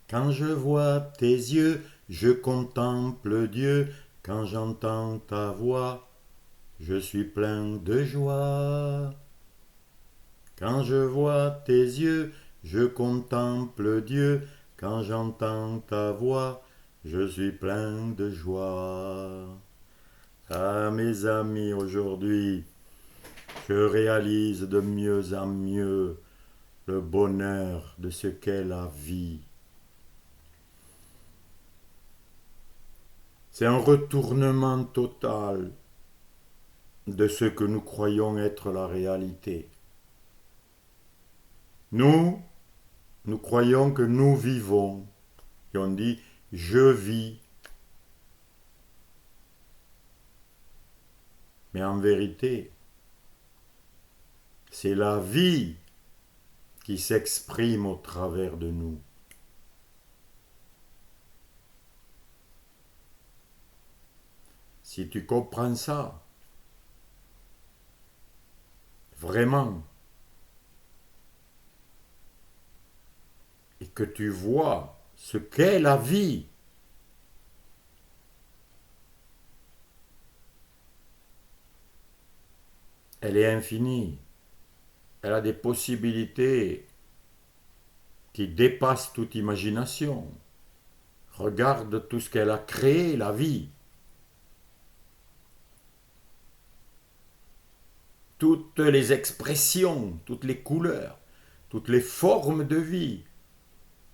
Quand je vois tes yeux, je contemple Dieu. Quand j'entends ta voix, je suis plein de joie. Quand je vois tes yeux, je contemple Dieu. Quand j'entends ta voix, je suis plein de joie. Ah mes amis, aujourd'hui, je réalise de mieux en mieux le bonheur de ce qu'est la vie. C'est un retournement total de ce que nous croyons être la réalité. Nous croyons que nous vivons. Et on dit je vis. Mais en vérité, c'est la vie qui s'exprime au travers de nous. Si tu comprends ça, vraiment, et que tu vois ce qu'est la vie, elle est infinie. Elle a des possibilités qui dépassent toute imagination. Regarde tout ce qu'elle a créé, la vie. Toutes les expressions, toutes les couleurs, toutes les formes de vie,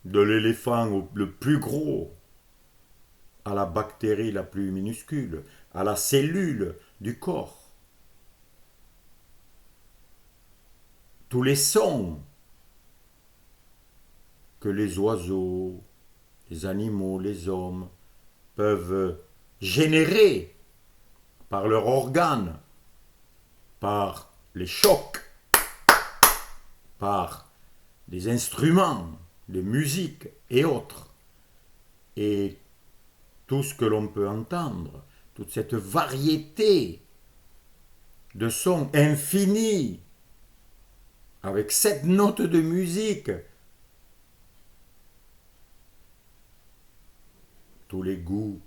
de l'éléphant le plus gros à la bactérie la plus minuscule, à la cellule du corps. Tous les sons que les oiseaux, les animaux, les hommes peuvent générer par leurs organes, par les chocs, par des instruments de musique et autres. Et tout ce que l'on peut entendre, toute cette variété de sons infinis, avec 7 notes de musique, tous les goûts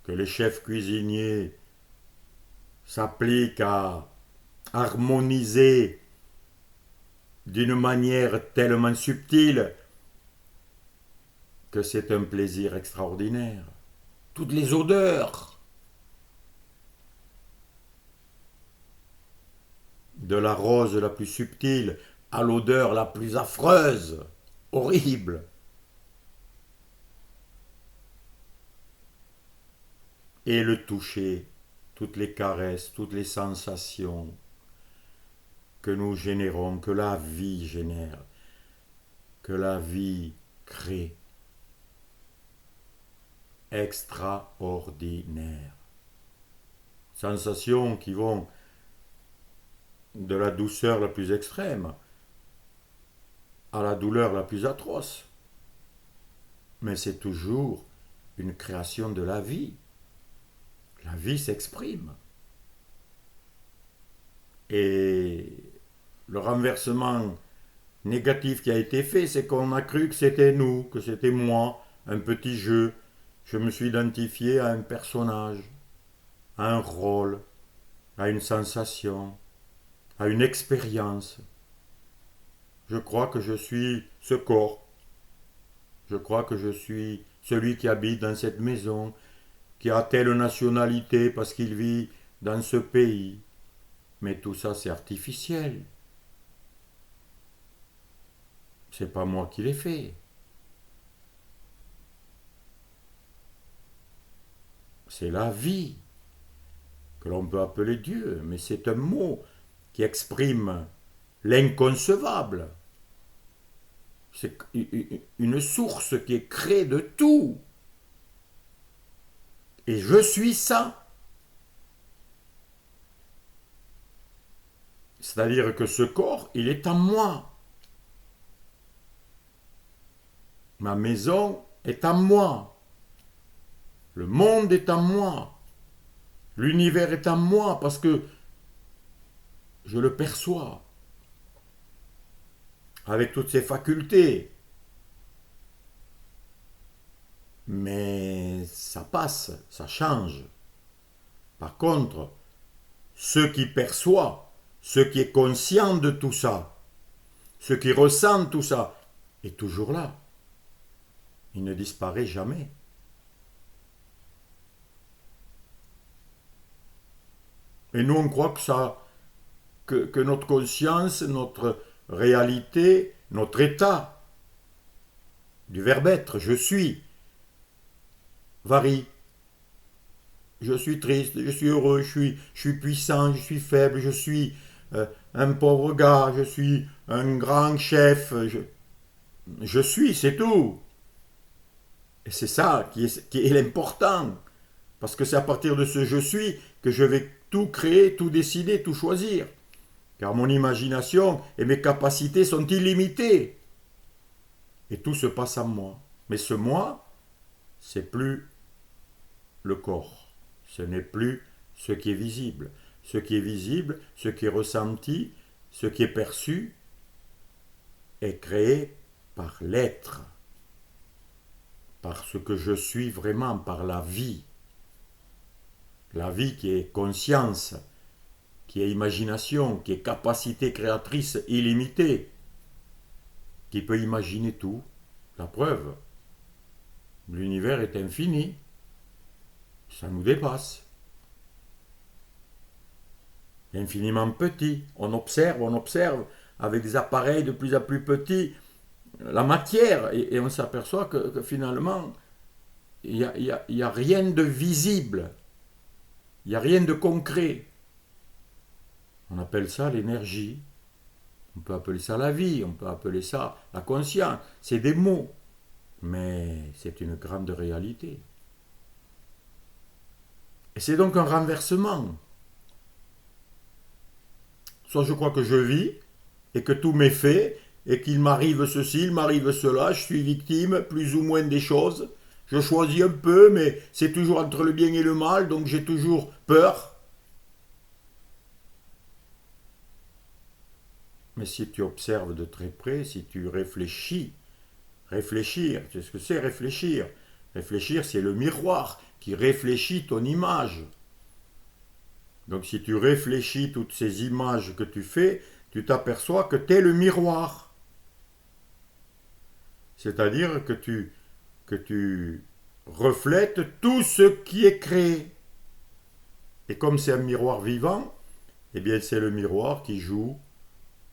que les chefs cuisiniers s'appliquent à harmoniser d'une manière tellement subtile que c'est un plaisir extraordinaire. Toutes les odeurs, de la rose la plus subtile à l'odeur la plus affreuse, horrible. Et le toucher, toutes les caresses, toutes les sensations que nous générons, que la vie génère, que la vie crée. Extraordinaire. Sensations qui vont de la douceur la plus extrême à la douleur la plus atroce. Mais c'est toujours une création de la vie. La vie s'exprime. Et le renversement négatif qui a été fait, c'est qu'on a cru que c'était nous, que c'était moi, un petit jeu. Je me suis identifié à un personnage, à un rôle, à une sensation, à une expérience. Je crois que je suis ce corps. Je crois que je suis celui qui habite dans cette maison, qui a telle nationalité parce qu'il vit dans ce pays. Mais tout ça, c'est artificiel. C'est pas moi qui l'ai fait. C'est la vie, que l'on peut appeler Dieu, mais c'est un mot qui exprime l'inconcevable. C'est une source qui est créée de tout. Et je suis ça. C'est-à-dire que ce corps, il est en moi. Ma maison est en moi. Le monde est en moi. L'univers est en moi parce que je le perçois avec toutes ses facultés. mais ça passe, ça change. Par contre, ceux qui perçoit, ceux qui est conscient de tout ça, ceux qui ressentent tout ça, est toujours là. Il ne disparaît jamais. Et nous, on croit que notre conscience, notre réalité, notre état, du verbe être, je suis, varie. Je suis triste, je suis heureux, je suis puissant, je suis faible, je suis un pauvre gars, je suis un grand chef. Je suis, c'est tout. Et c'est ça qui est l'important. Parce que c'est à partir de ce je suis que je vais tout créer, tout décider, tout choisir. Car mon imagination et mes capacités sont illimitées. Et tout se passe en moi. Mais ce moi, c'est plus le corps. Ce n'est plus ce qui est visible. Ce qui est visible, ce qui est ressenti, ce qui est perçu, est créé par l'être, par ce que je suis vraiment, par la vie. La vie qui est conscience, qui est imagination, qui est capacité créatrice illimitée, qui peut imaginer tout. La preuve, l'univers est infini, ça nous dépasse. Infiniment petit, on observe avec des appareils de plus en plus petits la matière et on s'aperçoit que finalement il n'y a rien de visible, il n'y a rien de concret. On appelle ça l'énergie, on peut appeler ça la vie, on peut appeler ça la conscience, c'est des mots, mais c'est une grande réalité. Et c'est donc un renversement. Soit je crois que je vis et que tout m'est fait et qu'il m'arrive ceci, il m'arrive cela, je suis victime plus ou moins des choses, je choisis un peu, mais c'est toujours entre le bien et le mal, donc j'ai toujours peur. Mais si tu observes de très près, si tu réfléchir, tu sais ce que c'est réfléchir? Réfléchir, c'est le miroir qui réfléchit ton image. Donc si tu réfléchis toutes ces images que tu fais, tu t'aperçois que tu es le miroir. C'est-à-dire que tu reflètes tout ce qui est créé. Et comme c'est un miroir vivant, eh bien c'est le miroir qui joue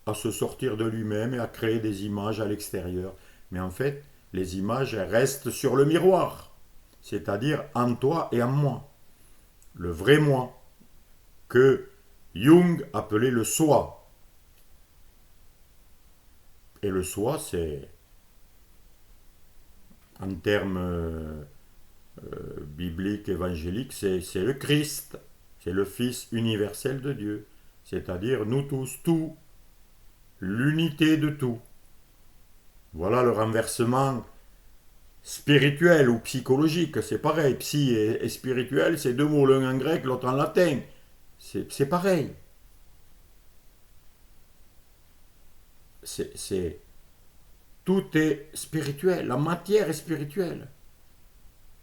à se sortir de lui-même et à créer des images à l'extérieur. Mais en fait, les images elles restent sur le miroir, c'est-à-dire en toi et en moi. Le vrai moi, que Jung appelait le soi. Et le soi, c'est, en termes bibliques, évangéliques, c'est le Christ, c'est le Fils universel de Dieu, c'est-à-dire nous tous, tout, l'unité de tout. Voilà le renversement spirituel ou psychologique, c'est pareil. Psy et spirituel, c'est deux mots, l'un en grec, l'autre en latin. C'est pareil. Tout est spirituel, la matière est spirituelle.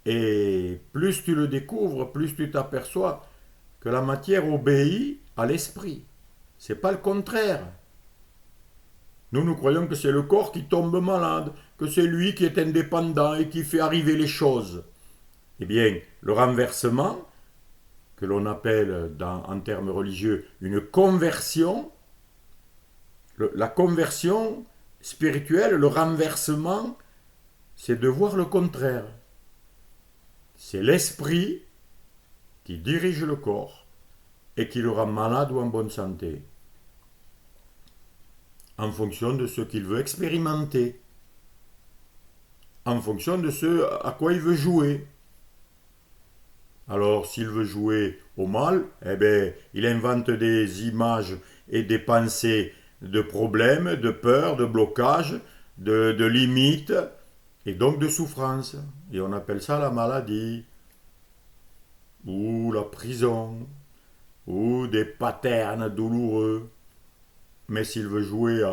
Et plus tu le découvres, plus tu t'aperçois que la matière obéit à l'esprit. C'est pas le contraire. Nous croyons que c'est le corps qui tombe malade, que c'est lui qui est indépendant et qui fait arriver les choses. Eh bien, le renversement, que l'on appelle en termes religieux une conversion, la conversion spirituelle, le renversement, c'est de voir le contraire. C'est l'esprit qui dirige le corps et qui le rend malade ou en bonne santé, en fonction de ce qu'il veut expérimenter, en fonction de ce à quoi il veut jouer. Alors, s'il veut jouer au mal, eh bien, il invente des images et des pensées de problèmes, de peurs, de blocages, de limites, et donc de souffrance. Et on appelle ça la maladie, ou la prison, ou des patterns douloureux. Mais s'il veut jouer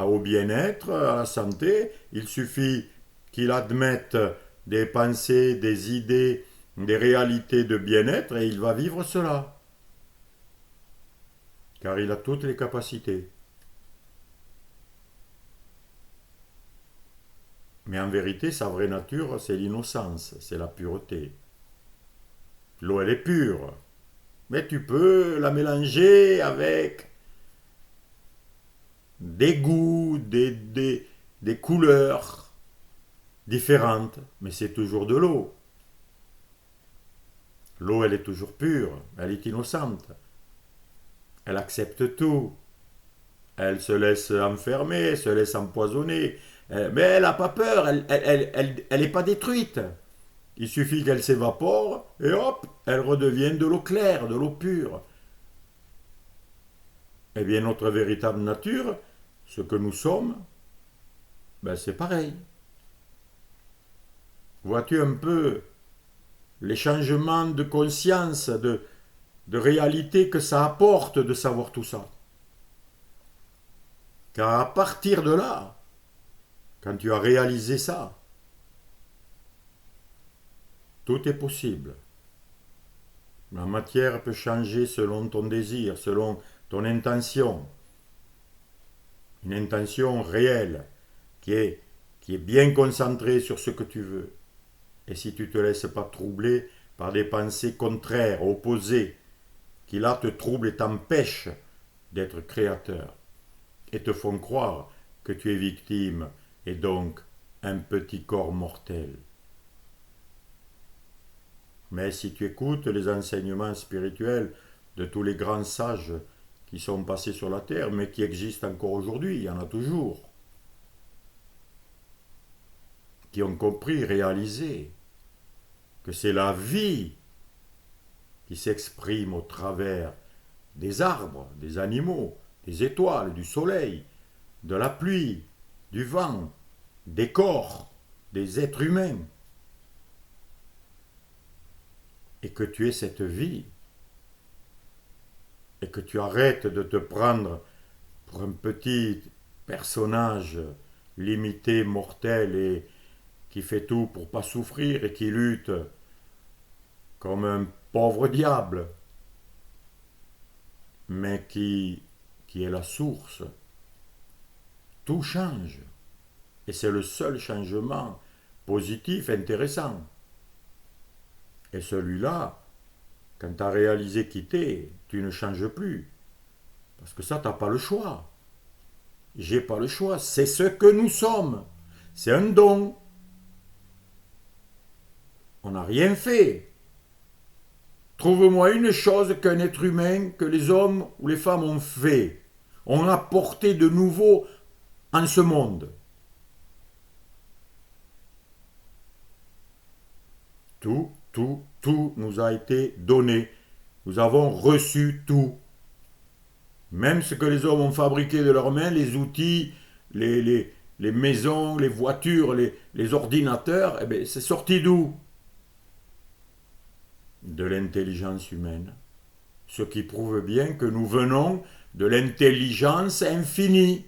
au bien-être, à la santé, il suffit qu'il admette des pensées, des idées, des réalités de bien-être et il va vivre cela. Car il a toutes les capacités. Mais en vérité, sa vraie nature, c'est l'innocence, c'est la pureté. L'eau, elle est pure. Mais tu peux la mélanger avec des goûts, des couleurs différentes. Mais c'est toujours de l'eau. L'eau, elle est toujours pure. Elle est innocente. Elle accepte tout. Elle se laisse enfermer, se laisse empoisonner. Mais elle n'a pas peur. Elle n'est pas détruite. Il suffit qu'elle s'évapore et hop, elle redevient de l'eau claire, de l'eau pure. Eh bien, notre véritable nature, ce que nous sommes, ben c'est pareil. Vois-tu un peu les changements de conscience, de réalité que ça apporte de savoir tout ça? Car à partir de là, quand tu as réalisé ça, tout est possible. La matière peut changer selon ton désir, selon ton intention. Une intention réelle qui est, qui est bien concentrée sur ce que tu veux. Et si tu ne te laisses pas troubler par des pensées contraires, opposées, qui là te troublent et t'empêchent d'être créateur, et te font croire que tu es victime et donc un petit corps mortel. Mais si tu écoutes les enseignements spirituels de tous les grands sages qui sont passés sur la terre, mais qui existent encore aujourd'hui, il y en a toujours, qui ont compris, réalisé que c'est la vie qui s'exprime au travers des arbres, des animaux, des étoiles, du soleil, de la pluie, du vent, des corps, des êtres humains. Et que tu es cette vie. Et que tu arrêtes de te prendre pour un petit personnage limité, mortel et qui fait tout pour pas souffrir et qui lutte comme un pauvre diable, mais qui est la source. Tout change. Et c'est le seul changement positif, intéressant. Et celui-là, quand tu as réalisé qui t'es, tu ne changes plus. Parce que ça, tu n'as pas le choix. J'ai pas le choix. C'est ce que nous sommes. C'est un don. On n'a rien fait. Trouve-moi une chose qu'un être humain, que les hommes ou les femmes ont fait. On a apporté de nouveau en ce monde. Tout nous a été donné. Nous avons reçu tout. Même ce que les hommes ont fabriqué de leurs mains, les outils, les maisons, les voitures, les ordinateurs, eh bien, c'est sorti d'où? De l'intelligence humaine. Ce qui prouve bien que nous venons de l'intelligence infinie.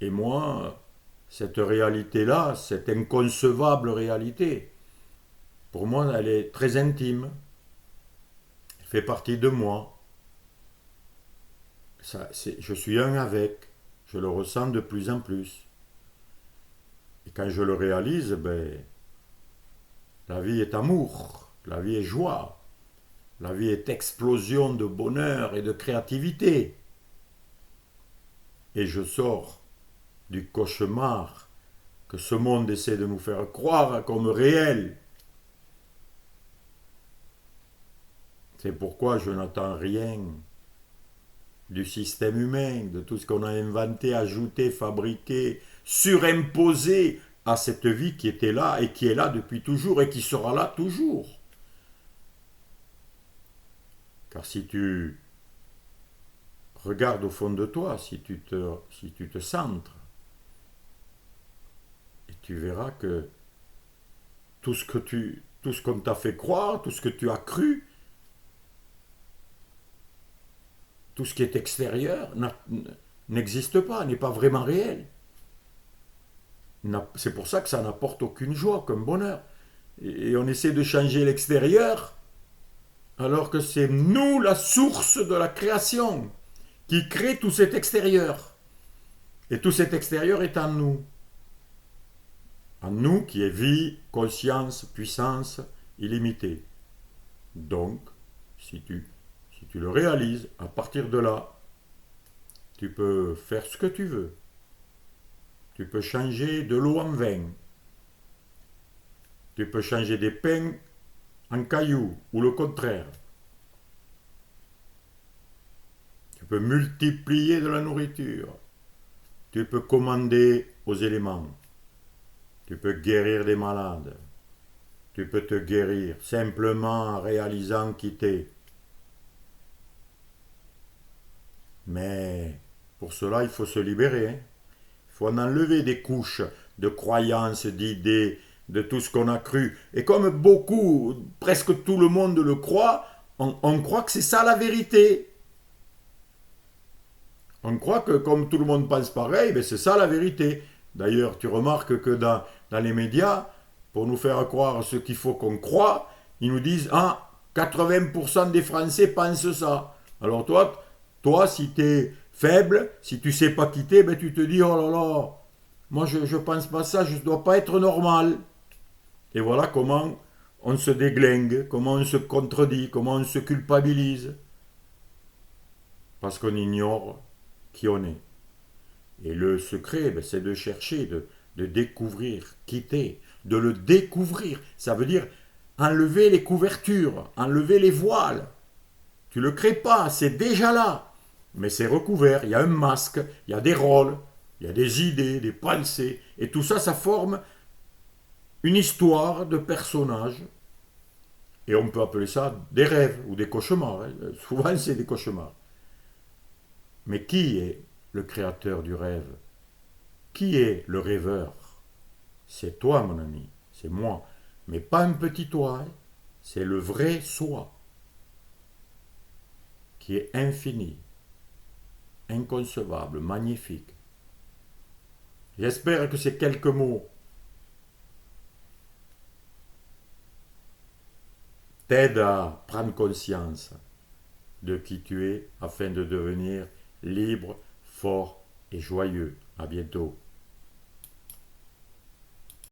Et moi, cette réalité-là, cette inconcevable réalité, pour moi, elle est très intime. Elle fait partie de moi. Je suis un avec. Je le ressens de plus en plus. Et quand je le réalise, ben, la vie est amour, la vie est joie, la vie est explosion de bonheur et de créativité. Et je sors du cauchemar que ce monde essaie de nous faire croire comme réel. C'est pourquoi je n'attends rien du système humain, de tout ce qu'on a inventé, ajouté, fabriqué, surimposé à cette vie qui était là et qui est là depuis toujours et qui sera là toujours. Car si tu regardes au fond de toi, si tu te centres, et tu verras que tout ce qu'on t'a fait croire, tout ce que tu as cru, tout ce qui est extérieur n'existe pas, n'est pas vraiment réel. C'est pour ça que ça n'apporte aucune joie, aucun bonheur. Et on essaie de changer l'extérieur, alors que c'est nous la source de la création, qui crée tout cet extérieur. Et tout cet extérieur est en nous. En nous qui est vie, conscience, puissance illimitée. Donc, si tu le réalises, à partir de là, tu peux faire ce que tu veux. Tu peux changer de l'eau en vin. Tu peux changer des pains en cailloux, ou le contraire. Tu peux multiplier de la nourriture. Tu peux commander aux éléments. Tu peux guérir des malades. Tu peux te guérir simplement en réalisant qui t'es. Mais pour cela, il faut se libérer. Il faut en enlever des couches de croyances, d'idées, de tout ce qu'on a cru. Et comme beaucoup, presque tout le monde le croit, on croit que c'est ça la vérité. On croit que comme tout le monde pense pareil, ben c'est ça la vérité. D'ailleurs, tu remarques que dans les médias, pour nous faire croire ce qu'il faut qu'on croit, ils nous disent ah, 80% des Français pensent ça. Alors toi si tu es faible, si tu sais pas quitter, ben tu te dis oh là là, moi je pense pas ça, je ne dois pas être normal. Et voilà comment on se déglingue, comment on se contredit, comment on se culpabilise. Parce qu'on ignore qui on est. Et le secret, ben, c'est de chercher, de découvrir, quitter, de le découvrir. Ça veut dire enlever les couvertures, enlever les voiles. Tu ne le crées pas, c'est déjà là. Mais c'est recouvert, il y a un masque, il y a des rôles, il y a des idées, des pensées. Et tout ça, ça forme une histoire de personnages. Et on peut appeler ça des rêves ou des cauchemars. Hein. Souvent, c'est des cauchemars. Mais qui est le créateur du rêve? Qui est le rêveur? C'est toi, mon ami, c'est moi. Mais pas un petit toi, hein. C'est le vrai soi, qui est infini, inconcevable, magnifique. J'espère que ces quelques mots t'aident à prendre conscience de qui tu es afin de devenir libre, fort et joyeux. À bientôt.